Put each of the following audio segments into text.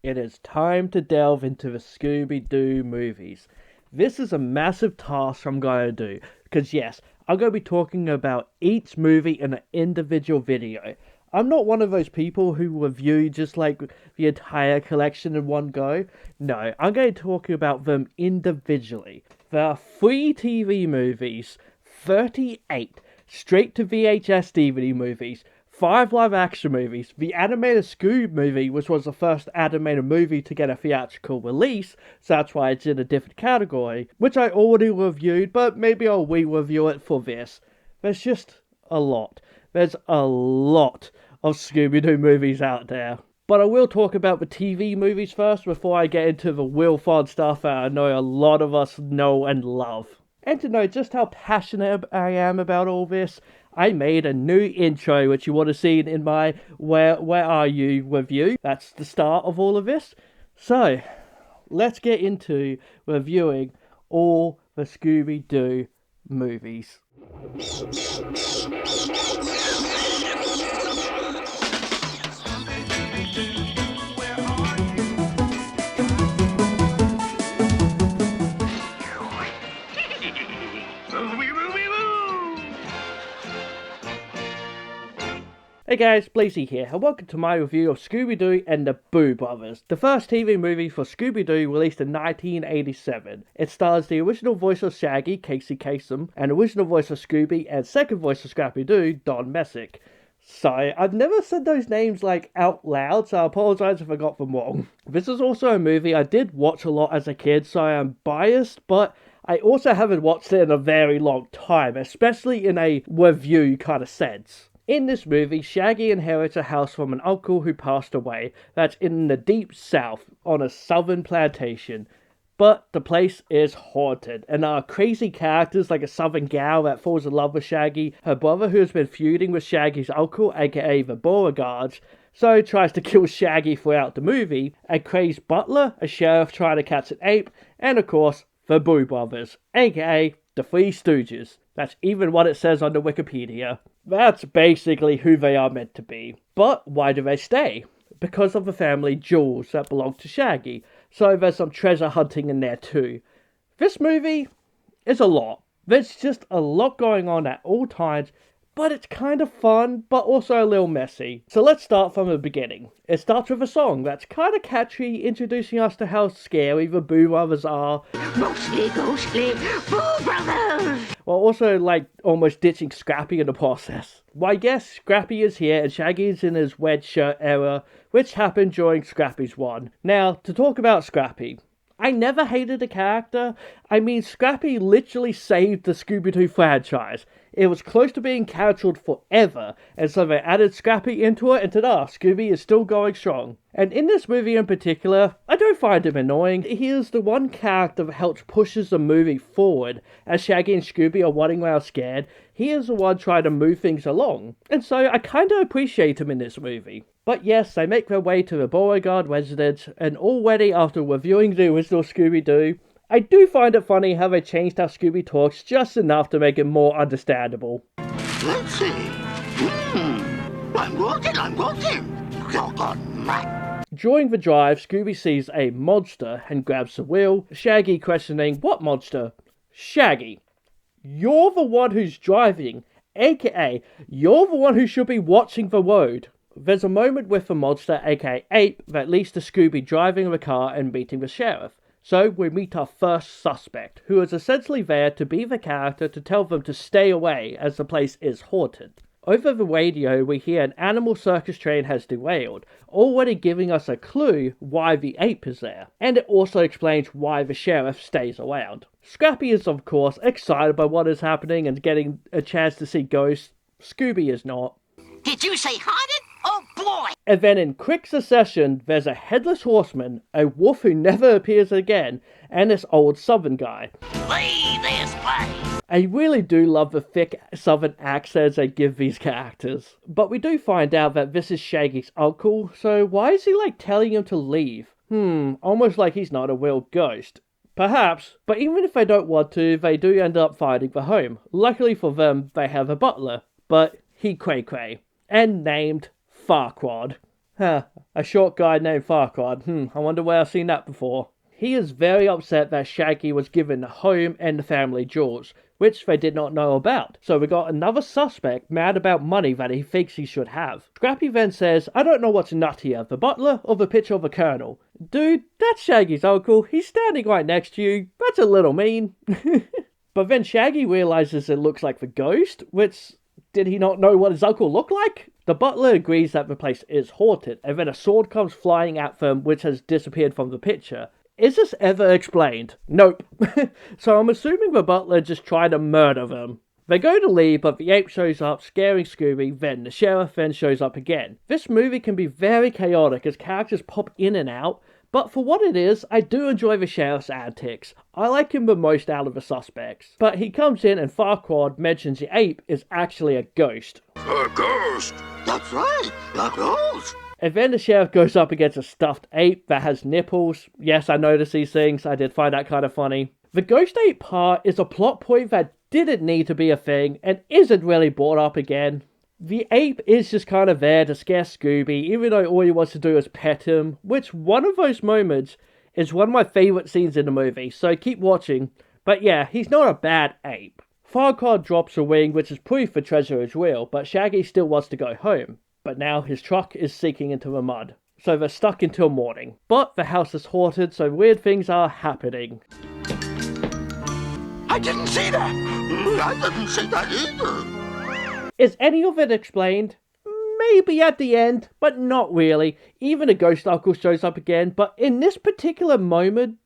it is time to delve into the Scooby-Doo movies. This is a massive task I'm going to do, because yes, I'm going to be talking about each movie in an individual video. I'm not one of those people who review just like the entire collection in one go. No, I'm going to talk about them individually. There are 3 TV movies, 38 straight to VHS DVD movies, 5 live-action movies, the animated Scooby movie, which was the first animated movie to get a theatrical release, so that's why it's in a different category, which I already reviewed, but maybe I'll re-review it for this. There's just a lot. There's a lot of Scooby-Doo movies out there. But I will talk about the TV movies first before I get into the real fun stuff that I know a lot of us know and love. And to know just how passionate I am about all this, I made a new intro which you would have seen in my Where Are You review. That's the start of all of this. So, let's get into reviewing all the Scooby-Doo movies. Hey guys, Blazie here, and welcome to my review of Scooby-Doo and the Boo Brothers, the first TV movie for Scooby-Doo released in 1987. It stars the original voice of Shaggy, Casey Kasem, and original voice of Scooby, and second voice of Scrappy-Doo, Don Messick. Sorry, I've never said those names out loud, so I apologise if I got them wrong. This is also a movie I did watch a lot as a kid, so I am biased, but I also haven't watched it in a very long time, especially in a review kind of sense. In this movie, Shaggy inherits a house from an uncle who passed away that's in the deep south on a southern plantation. But the place is haunted, and there are crazy characters like a southern gal that falls in love with Shaggy, her brother who has been feuding with Shaggy's uncle, aka the Beauregards, so tries to kill Shaggy throughout the movie, a crazed butler, a sheriff trying to catch an ape, and of course, the Boo Brothers, aka the Three Stooges. That's even what it says on the Wikipedia. That's basically who they are meant to be. But why do they stay? Because of the family jewels that belong to Shaggy, so there's some treasure hunting in there too. This movie is a lot. There's just a lot going on at all times, but it's kind of fun, but also a little messy. So let's start from the beginning. It starts with a song that's kind of catchy, introducing us to how scary the Boo Brothers are. Ghostly, ghostly, Boo Brothers! While also, almost ditching Scrappy in the process. Well, yes, Scrappy is here and Shaggy is in his red shirt era, which happened during Scrappy's run. Now, to talk about Scrappy. I never hated the character. I mean, Scrappy literally saved the Scooby-Doo franchise. It was close to being cancelled forever, and so they added Scrappy into it, and ta-da, Scooby is still going strong. And in this movie in particular, I don't find him annoying. He is the one character that helps pushes the movie forward. As Shaggy and Scooby are running around scared, he is the one trying to move things along. And so I kind of appreciate him in this movie. But yes, they make their way to the Beauregard residence, and already after reviewing the original Scooby-Doo, I do find it funny how they changed how Scooby talks just enough to make it more understandable. Let's see. I'm walking. During the drive, Scooby sees a monster and grabs the wheel, Shaggy questioning, "What monster?" "Shaggy, you're the one who's driving, aka, you're the one who should be watching the road." There's a moment with the monster, aka Ape, that leads to Scooby driving the car and meeting the sheriff. So we meet our first suspect, who is essentially there to be the character to tell them to stay away as the place is haunted. Over the radio, we hear an animal circus train has derailed, already giving us a clue why the ape is there. And it also explains why the sheriff stays around. Scrappy is, of course, excited by what is happening and getting a chance to see ghosts. Scooby is not. Did you say haunted? Oh boy! And then in quick succession, there's a headless horseman, a wolf who never appears again, and this old southern guy. Leave this place! I really do love the thick southern accents they give these characters. But we do find out that this is Shaggy's uncle, so why is he telling him to leave? Almost like he's not a real ghost. Perhaps, but even if they don't want to, they do end up finding the home. Luckily for them, they have a butler, but he cray-cray, and named Farquaad. Huh, a short guy named Farquaad. I wonder where I've seen that before. He is very upset that Shaggy was given the home and the family jewels, which they did not know about. So we got another suspect mad about money that he thinks he should have. Scrappy then says, I don't know what's nuttier, the butler or the picture of the colonel. Dude, that's Shaggy's uncle. He's standing right next to you. That's a little mean. But then Shaggy realizes it looks like the ghost, which, did he not know what his uncle looked like? The butler agrees that the place is haunted, and then a sword comes flying at them which has disappeared from the picture. Is this ever explained? Nope. So I'm assuming the butler just tried to murder them. They go to leave, but the ape shows up, scaring Scooby, then the sheriff then shows up again. This movie can be very chaotic as characters pop in and out, but for what it is, I do enjoy the sheriff's antics. I like him the most out of the suspects. But he comes in and Farquaad mentions the ape is actually a ghost. A ghost? That's right, a ghost. And then the sheriff goes up against a stuffed ape that has nipples. Yes, I noticed these things. I did find that kind of funny. The ghost ape part is a plot point that didn't need to be a thing and isn't really brought up again. The ape is just kind of there to scare Scooby, even though all he wants to do is pet him, which one of those moments is one of my favourite scenes in the movie, so keep watching. But yeah, he's not a bad ape. Farquaad drops a wing, which is proof the treasure is real, but Shaggy still wants to go home. But now his truck is sinking into the mud, so they're stuck until morning. But the house is haunted, so weird things are happening. I didn't see that. I didn't see that either. Is any of it explained? Maybe at the end, but not really. Even a ghost uncle shows up again, but in this particular moment,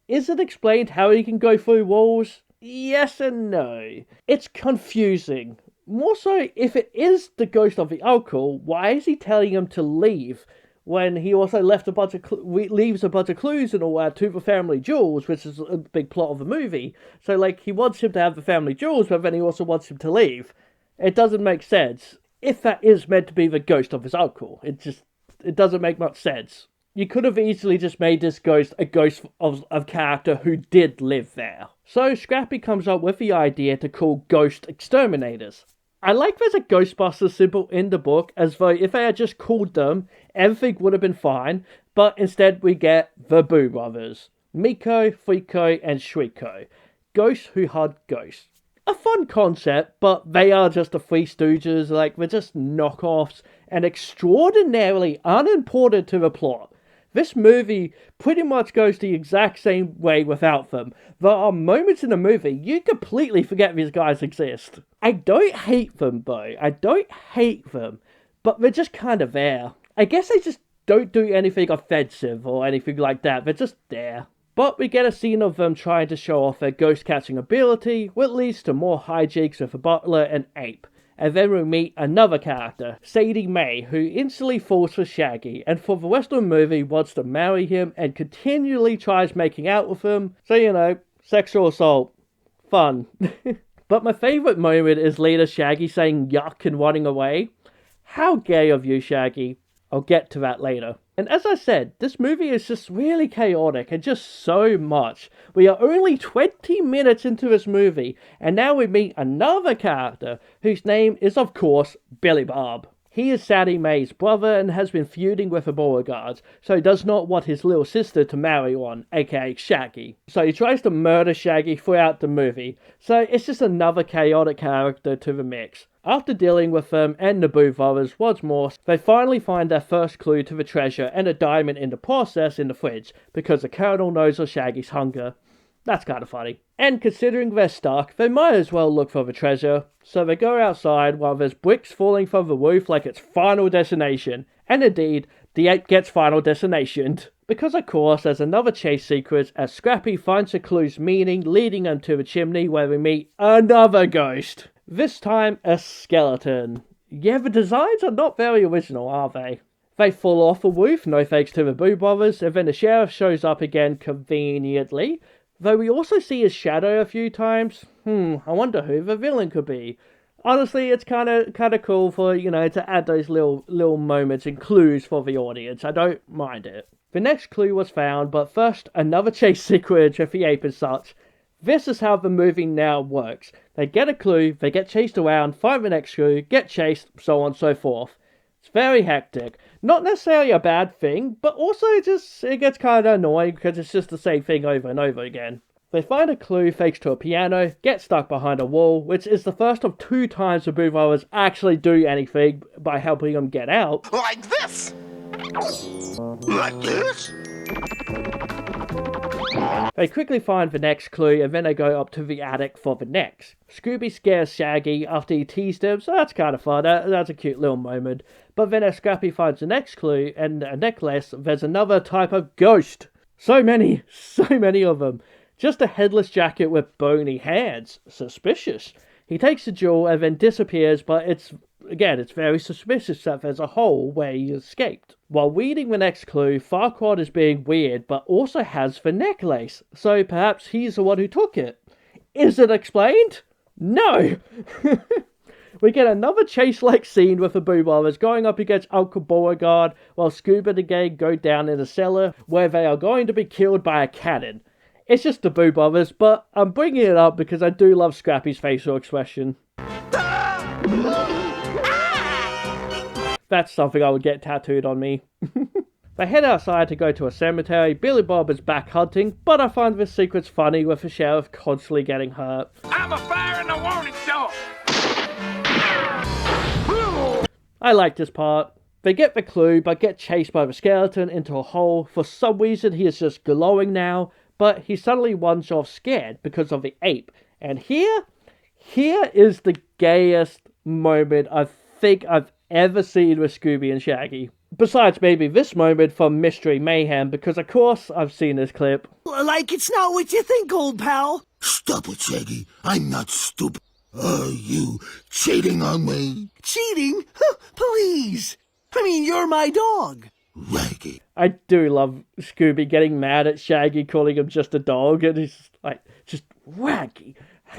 is it explained how he can go through walls? Yes and no. It's confusing. More so, if it is the ghost of the uncle, why is he telling him to leave when he also left leaves a bunch of clues and all that to the family jewels, which is a big plot of the movie. So, he wants him to have the family jewels, but then he also wants him to leave. It doesn't make sense. If that is meant to be the ghost of his uncle, it doesn't make much sense. You could have easily just made this ghost a ghost of a character who did live there. So Scrappy comes up with the idea to call ghost exterminators. I like there's a Ghostbusters symbol in the book, as though if they had just called them, everything would have been fine, but instead we get the Boo Brothers. Miko, Fiko, and Shriko. Ghosts who hunt ghosts. A fun concept, but they are just the Three Stooges, they're just knockoffs, and extraordinarily unimportant to the plot. This movie pretty much goes the exact same way without them. There are moments in the movie you completely forget these guys exist. I don't hate them though, but they're just kind of there. I guess they just don't do anything offensive or anything like that, they're just there. But we get a scene of them trying to show off their ghost-catching ability, which leads to more hijinks with the butler and ape. And then we meet another character, Sadie Mae, who instantly falls for Shaggy, and for the rest of the movie wants to marry him and continually tries making out with him. So, sexual assault. Fun. But my favourite moment is later Shaggy saying yuck and running away. How gay of you, Shaggy. I'll get to that later. And as I said, this movie is just really chaotic and just so much. We are only 20 minutes into this movie, and now we meet another character, whose name is of course Billy Bob. He is Sadie Mae's brother and has been feuding with the Beauregards, so he does not want his little sister to marry one, aka Shaggy. So he tries to murder Shaggy throughout the movie, so it's just another chaotic character to the mix. After dealing with them and the Boo Brothers once more, they finally find their first clue to the treasure and a diamond in the process in the fridge, because the Colonel knows of Shaggy's hunger. That's kind of funny. And considering they're stuck, they might as well look for the treasure. So they go outside while there's bricks falling from the roof like it's Final Destination. And indeed, the ape gets Final Destinationed. Because of course, there's another chase sequence as Scrappy finds the clue's meaning, leading them to the chimney where we meet another ghost. This time, a skeleton. Yeah, the designs are not very original, are they? They fall off the roof, no thanks to the Boo Brothers, and then the sheriff shows up again conveniently. Though we also see his shadow a few times. I wonder who the villain could be. Honestly, it's kind of cool for, to add those little moments and clues for the audience. I don't mind it. The next clue was found, but first, another chase sequence with the ape and such. This is how the movie now works. They get a clue, they get chased around, find the next clue, get chased, so on and so forth. It's very hectic. Not necessarily a bad thing, but also it gets kind of annoying because it's just the same thing over and over again. They find a clue thanks to a piano, get stuck behind a wall, which is the first of 2 times the Boo Brothers actually do anything by helping them get out. Like this. Like this. They quickly find the next clue and then they go up to the attic for the next. Scooby scares Shaggy after he teased him, so that's kind of fun. That's a cute little moment. But then as Scrappy finds the next clue and a necklace, there's another type of ghost. So many of them. Just a headless jacket with bony hands. Suspicious. He takes the jewel and then disappears, but it's very suspicious that there's a hole where he escaped. While reading the next clue, Farquaad is being weird, but also has the necklace, so perhaps he's the one who took it. Is it explained? No! We get another chase-like scene with the Boo Brothers going up against Uncle Beauregard, while Scooby and the gang go down in a cellar, where they are going to be killed by a cannon. It's just the Boo Brothers, but I'm bringing it up because I do love Scrappy's facial expression. That's something I would get tattooed on me. They head outside to go to a cemetery. Billy Bob is back hunting, but I find this sequence funny with the sheriff constantly getting hurt. I'm a fire in the wanted shop. I like this part. They get the clue, but get chased by the skeleton into a hole. For some reason, he is just glowing now, but he suddenly runs off scared because of the ape. And here is the gayest moment I think I've ever seen with Scooby and Shaggy. Besides maybe this moment from Mystery Mayhem, because of course I've seen this clip. Like it's not what you think, old pal. Stop it, Shaggy. I'm not stupid. Are you cheating on me? Cheating? Please. I mean, you're my dog. Raggy. I do love Scooby getting mad at Shaggy calling him just a dog, and he's like, just Raggy.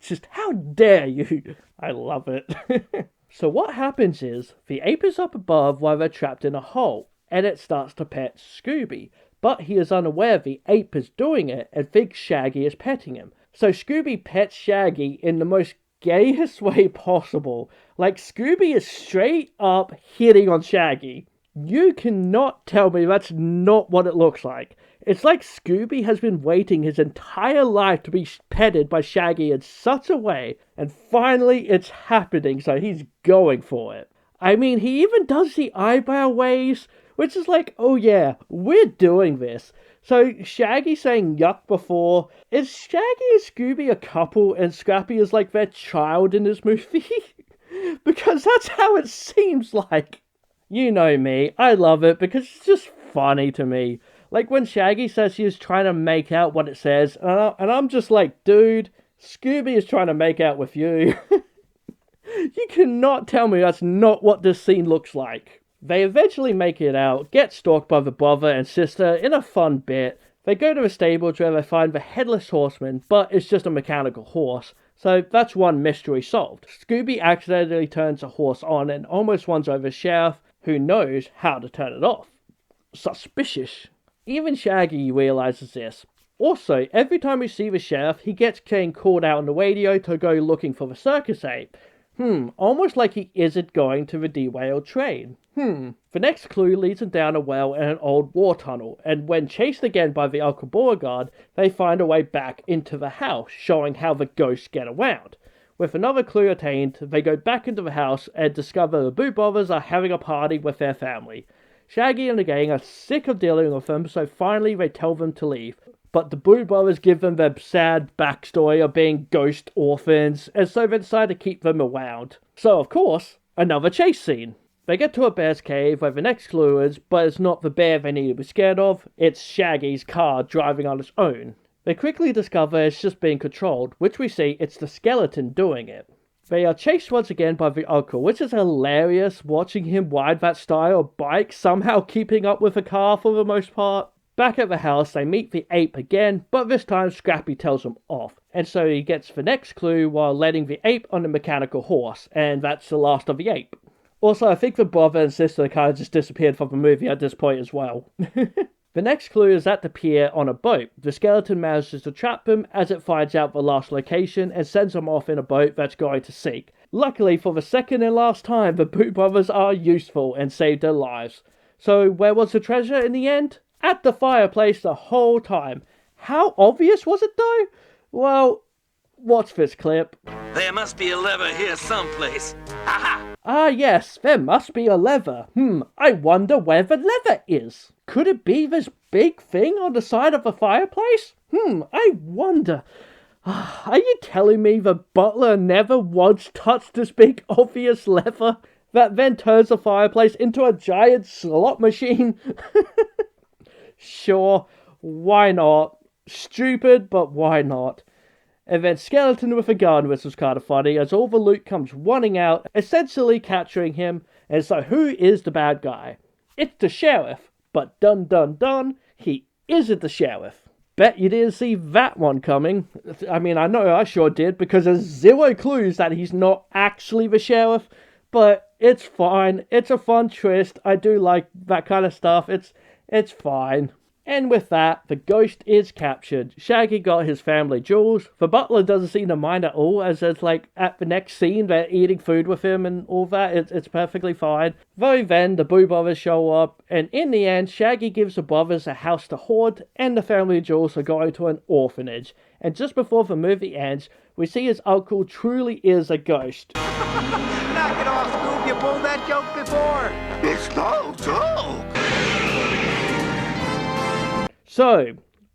Just how dare you? I love it. So what happens is, the ape is up above while they're trapped in a hole, and it starts to pet Scooby. But he is unaware the ape is doing it and thinks Shaggy is petting him. So Scooby pets Shaggy in the most gayest way possible. Like, Scooby is straight up hitting on Shaggy. You cannot tell me that's not what it looks like. It's like Scooby has been waiting his entire life to be petted by Shaggy in such a way, and finally it's happening, so he's going for it. I mean, he even does the eyebrow waves, which is like, oh yeah, we're doing this. So Shaggy saying yuck before, is Shaggy and Scooby a couple and Scrappy is like their child in this movie? Because that's how it seems like. You know me, I love it because it's just funny to me. Like when Shaggy says he is trying to make out what it says, and I'm just like, dude, Scooby is trying to make out with you. You cannot tell me that's not what this scene looks like. They eventually make it out, get stalked by the brother and sister in a fun bit. They go to the stables where they find the Headless Horseman, but it's just a mechanical horse. So that's one mystery solved. Scooby accidentally turns the horse on and almost runs over the sheriff, who knows how to turn it off. Suspicious. Even Shaggy realizes this. Also, every time we see the sheriff, he gets getting called out on the radio to go looking for the circus ape. Almost like he isn't going to the derailed train. The next clue leads them down a well in an old war tunnel, and when chased again by the Uncle Beauregard, they find a way back into the house, showing how the ghosts get around. With another clue attained, they go back into the house and discover the Boo Brothers are having a party with their family. Shaggy and the gang are sick of dealing with them, so finally they tell them to leave. But the Boo Brothers give them their sad backstory of being ghost orphans, and so they decide to keep them around. So, of course, another chase scene. They get to a bear's cave where the next clue is, but it's not the bear they need to be scared of, it's Shaggy's car driving on its own. They quickly discover it's just being controlled, which we see it's the skeleton doing it. They are chased once again by the uncle, which is hilarious, watching him ride that style of bike, somehow keeping up with the car for the most part. Back at the house, they meet the ape again, but this time Scrappy tells him off, and so he gets the next clue while letting the ape on the mechanical horse, and that's the last of the ape. Also, I think the brother and sister kind of just disappeared from the movie at this point as well. The next clue is at the pier on a boat. The skeleton manages to trap them as it finds out the last location and sends them off in a boat that's going to sink. Luckily, for the second and last time, the Boo Brothers are useful and save their lives. So where was the treasure in the end? At the fireplace the whole time. How obvious was it though? Well, watch this clip. There must be a lever here someplace. Aha! Ah yes, there must be a lever. I wonder where the lever is. Could it be this big thing on the side of the fireplace? I wonder. Are you telling me the butler never once touched this big obvious lever that then turns the fireplace into a giant slot machine? Sure, why not? Stupid, but why not? And then Skeleton with a gun, which was kind of funny, as all the loot comes running out, essentially capturing him. And so who is the bad guy? It's the sheriff, but dun dun dun, he isn't the sheriff. Bet you didn't see that one coming. I mean, I know I sure did, because there's zero clues that he's not actually the sheriff, but it's fine. It's a fun twist. I do like that kind of stuff. It's fine. And with that, the ghost is captured. Shaggy got his family jewels. The butler doesn't seem to mind at all, as it's like at the next scene they're eating food with him and all that. It's perfectly fine. Though then the Boo Brothers show up, and in the end, Shaggy gives the brothers a house to hoard, and the family jewels are going to an orphanage. And just before the movie ends, we see his uncle truly is a ghost. Knock it off, Scoob. You pulled that joke before. It's no joke. So,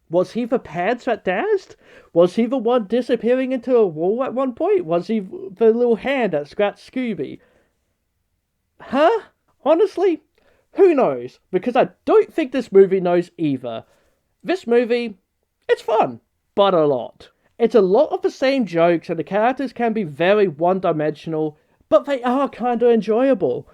was he the pants that danced? Was he the one disappearing into a wall at one point? Was he the little hand that scratched Scooby? Huh? Honestly, who knows? Because I don't think this movie knows either. This movie, it's fun, but a lot. It's a lot of the same jokes and the characters can be very one-dimensional, but they are kind of enjoyable.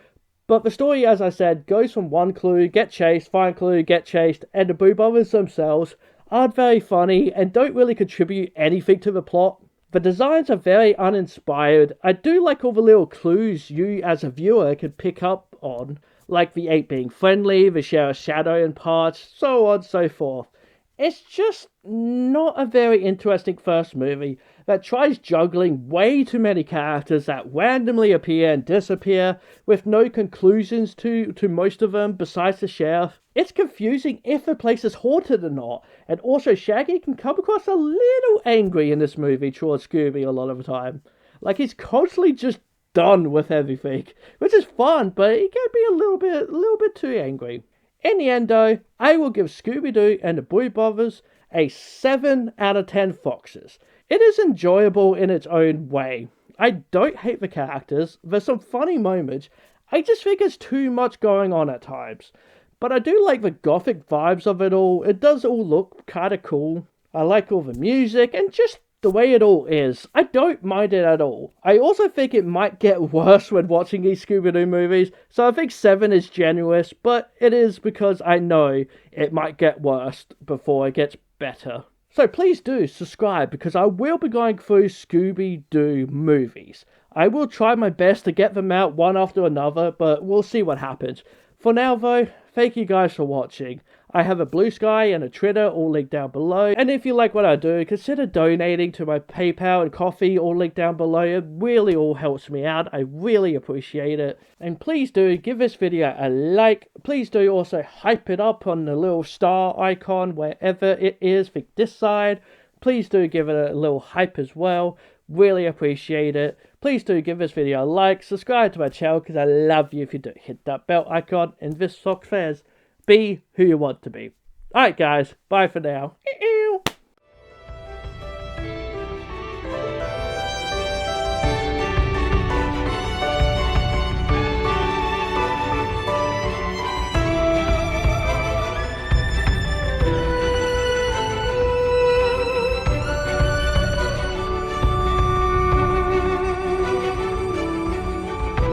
But the story, as I said, goes from one clue, get chased, find clue, get chased, and the Boo Brothers themselves aren't very funny and don't really contribute anything to the plot. The designs are very uninspired. I do like all the little clues you as a viewer can pick up on, like the ape being friendly, the sheriff's shadow in parts, so on and so forth. It's just not a very interesting first movie that tries juggling way too many characters that randomly appear and disappear with no conclusions to most of them besides the sheriff. It's confusing if the place is haunted or not, and also Shaggy can come across a little angry in this movie towards Scooby a lot of the time. Like he's constantly just done with everything, which is fun, but he can be a little bit too angry. In the end though, I will give Scooby-Doo and the Boo Brothers a 7 out of 10 foxes. It is enjoyable in its own way. I don't hate the characters, there's some funny moments, I just think there's too much going on at times. But I do like the gothic vibes of it all, it does all look kinda cool. I like all the music and just the way it all is. I don't mind it at all. I also think it might get worse when watching these Scooby-Doo movies, so I think 7 is generous, but it is because I know it might get worse before it gets better. So please do subscribe because I will be going through Scooby-Doo movies. I will try my best to get them out one after another, but we'll see what happens. For now though, thank you guys for watching. I have a Blue Sky and a Twitter all linked down below. And if you like what I do, consider donating to my PayPal and Coffee all linked down below. It really all helps me out. I really appreciate it. And please do give this video a like. Please do also hype it up on the little star icon wherever it is for this side. Please do give it a little hype as well. Really appreciate it. Please do give this video a like. Subscribe to my channel because I love you if you do. Hit that bell icon and this VitoFox says, be who you want to be. Alright guys, bye for now.